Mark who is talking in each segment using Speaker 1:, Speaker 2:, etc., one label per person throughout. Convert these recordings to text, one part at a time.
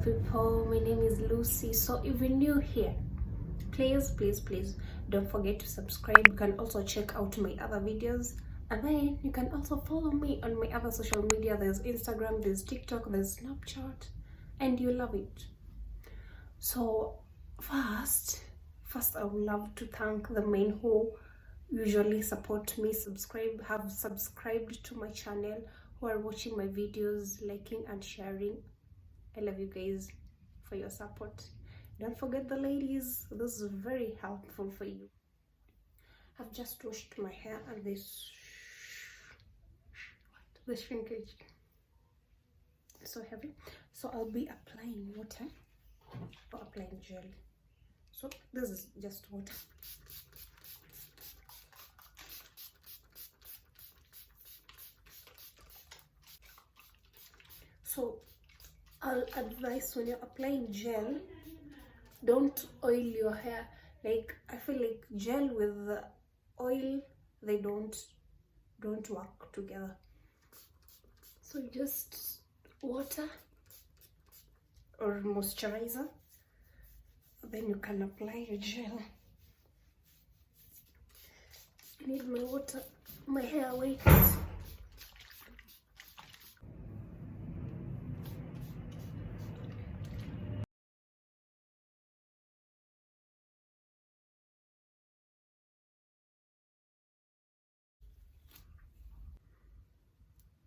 Speaker 1: people, my name is Lucy. So if you're new here, please don't forget to subscribe. You can also check out my other videos, and then you can also follow me on my other social media. There's Instagram, there's TikTok, there's Snapchat, and you love it. So first I would love to thank the men who usually support me, have subscribed to my channel, who are watching my videos, liking and sharing. I love you guys for your support. Don't forget the ladies, this is very helpful for you. I've just washed my hair and this the shrinkage is so heavy, so I'll be applying water or applying gel. So this is just water. So I'll advise, when you're applying gel, don't oil your hair. Like, I feel like gel with the oil, they don't work together. So just water or moisturizer, then you can apply your gel. I need my water, my hair wet.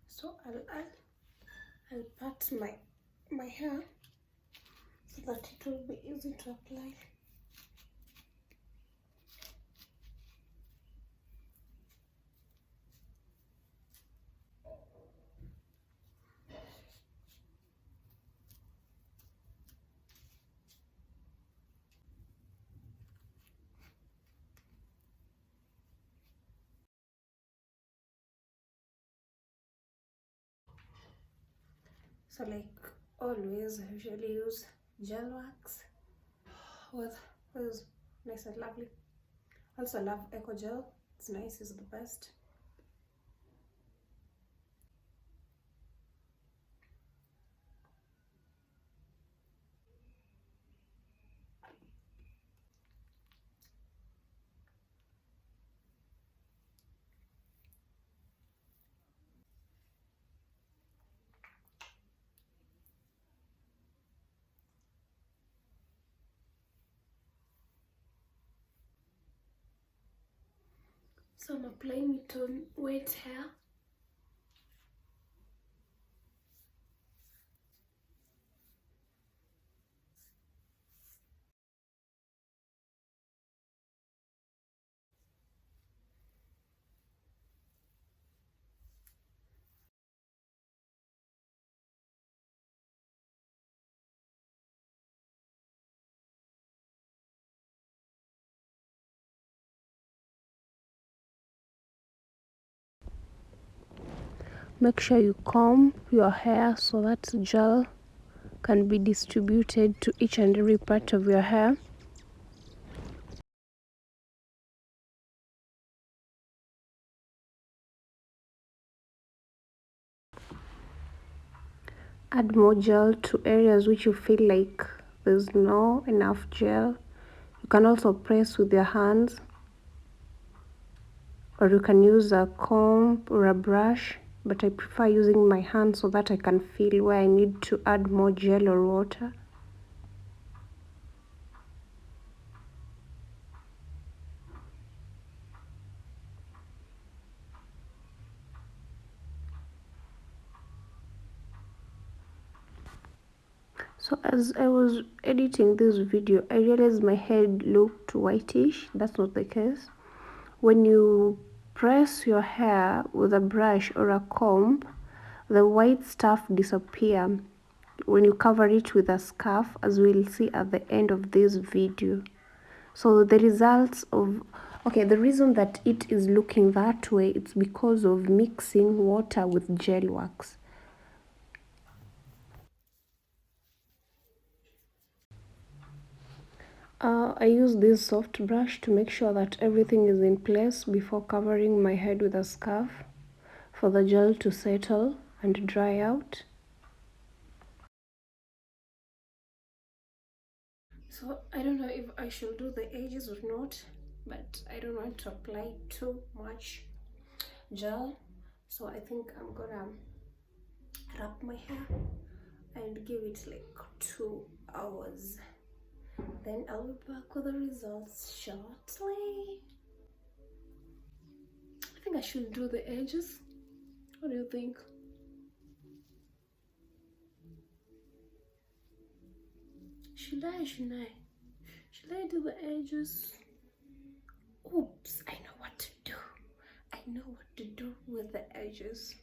Speaker 1: So I'll pat my hair so that it will be easy to apply. So like always, I usually use gel wax with nice and lovely. Also love Eco Gel, it's nice, it's the best. So I'm applying it on wet hair. Make sure you comb your hair so that gel can be distributed to each and every part of your hair. Add more gel to areas which you feel like there's no enough gel. You can also press with your hands, or you can use a comb or a brush, but I prefer using my hand so that I can feel where I need to add more gel or water. So as I was editing this video, I realized my head looked whitish. That's not the case. When you press your hair with a brush or a comb, the white stuff disappears when you cover it with a scarf, as we'll see at the end of this video. So the results of, the reason that it is looking that way, it's because of mixing water with gel wax. I use this soft brush to make sure that everything is in place before covering my head with a scarf for the gel to settle and dry out. So I don't know if I should do the edges or not, but I don't want to apply too much gel, so I think I'm gonna wrap my hair and give it like 2 hours. Then I'll be back with the results shortly. I think I should do the edges. What do you think? Should I do the edges? Oops, I know what to do. I know what to do with the edges.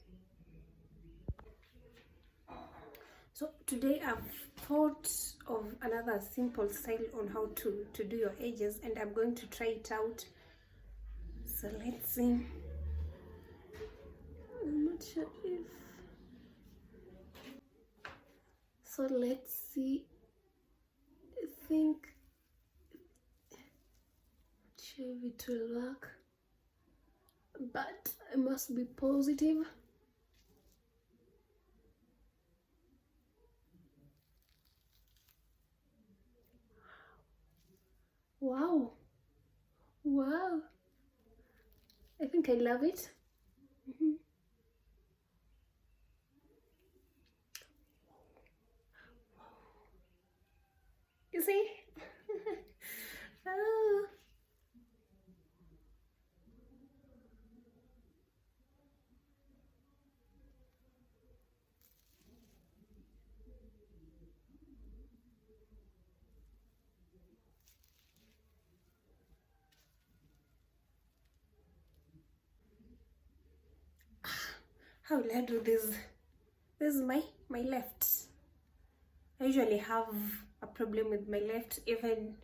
Speaker 1: So today I've thought of another simple style on how to do your edges, and I'm going to try it out. So let's see. I'm not sure if... So let's see. I think... Not sure if it will work, but I must be positive. Wow. Wow. I think I love it. You see? Oh. How will I do this? This is my left. I usually have a problem with my left. Even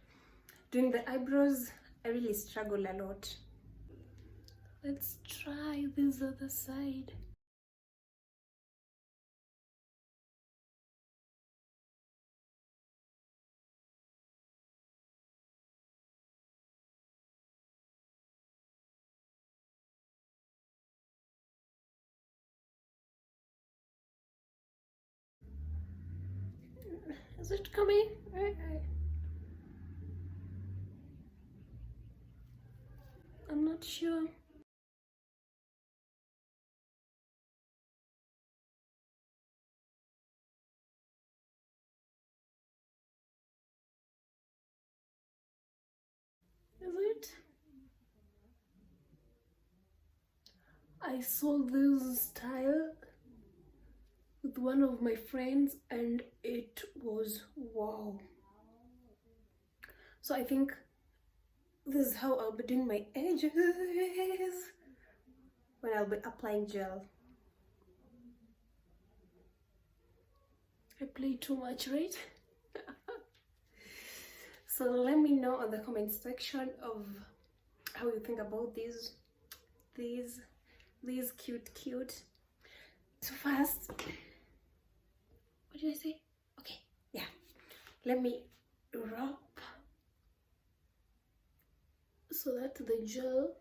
Speaker 1: doing the eyebrows, I really struggle a lot. Let's try this other side. Is it coming? I'm not sure. Is it? I saw this style with one of my friends and it was wow. So I think this is how I'll be doing my edges when I'll be applying gel. I play too much, right? So let me know on the comment section of how you think about these cute. So first, what did I say? Okay, yeah. Let me wrap so that the gel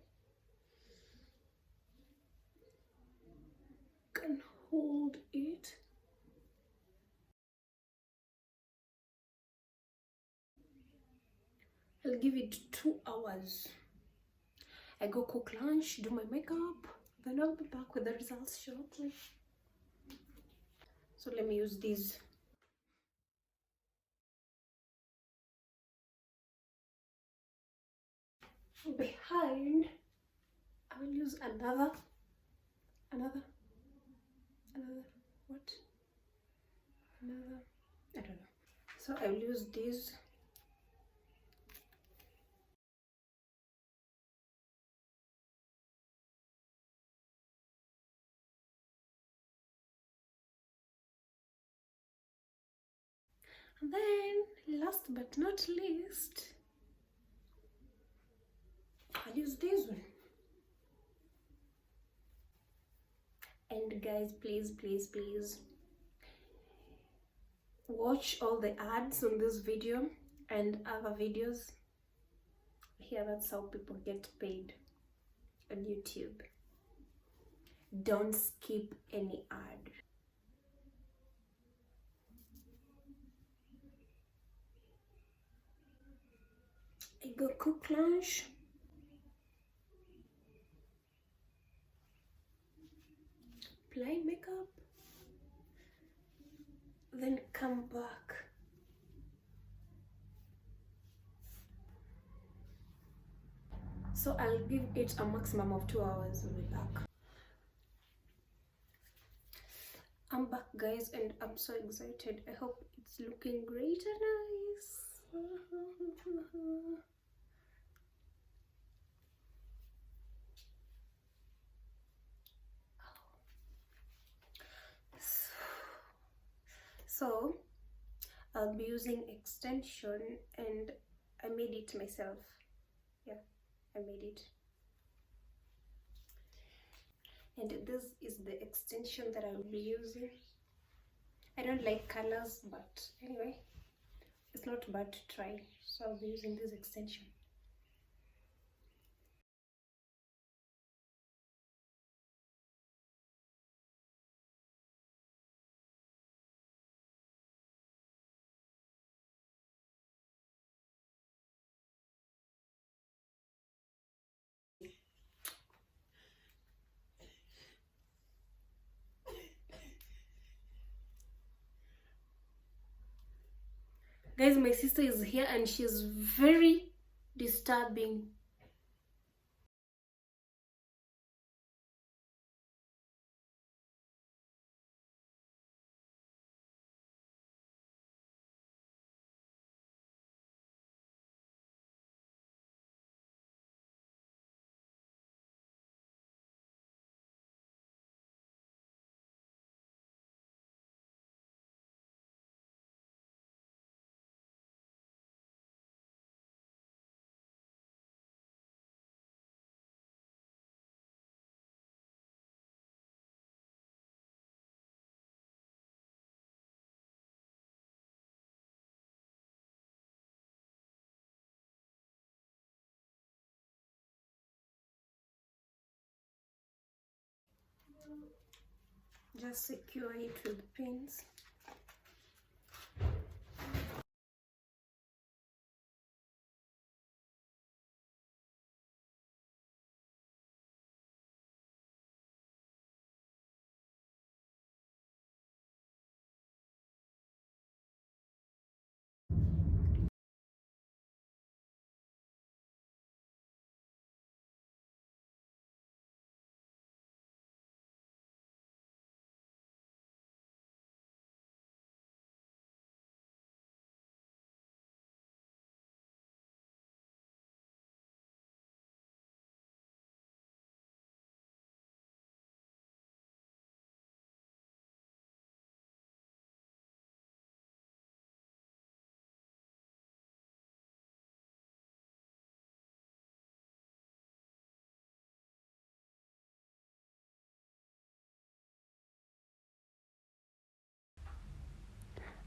Speaker 1: can hold it. I'll give it 2 hours. I go cook lunch, do my makeup, then I'll be back with the results shortly. So let me use these. Behind, I will use another, what? Another, I don't know. So I will use these. And then, last but not least, I'll use this one. And guys, please watch all the ads on this video and other videos. Here, that's how people get paid on YouTube. Don't skip any ad. I go cook lunch, apply makeup, then come back. So I'll give it a maximum of 2 hours. I'll be back. I'm back, guys, and I'm so excited. I hope it's looking great and nice. So I'll be using extension, and I made it myself. Yeah, I made it. And this is the extension that I will be using. I don't like colors, but anyway, it's not bad to try. So I'll be using this extension. Guys, my sister is here and she's very disturbing. Just secure it with pins.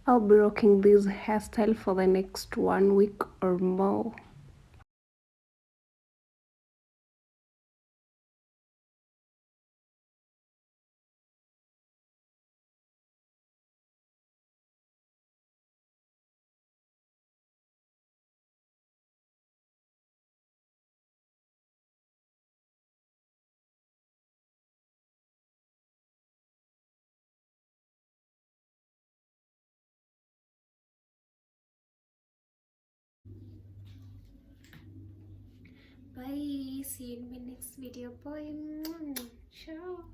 Speaker 1: I'll be rocking this hairstyle for the next 1 week or more. Bye. See you in my next video. Bye. Ciao.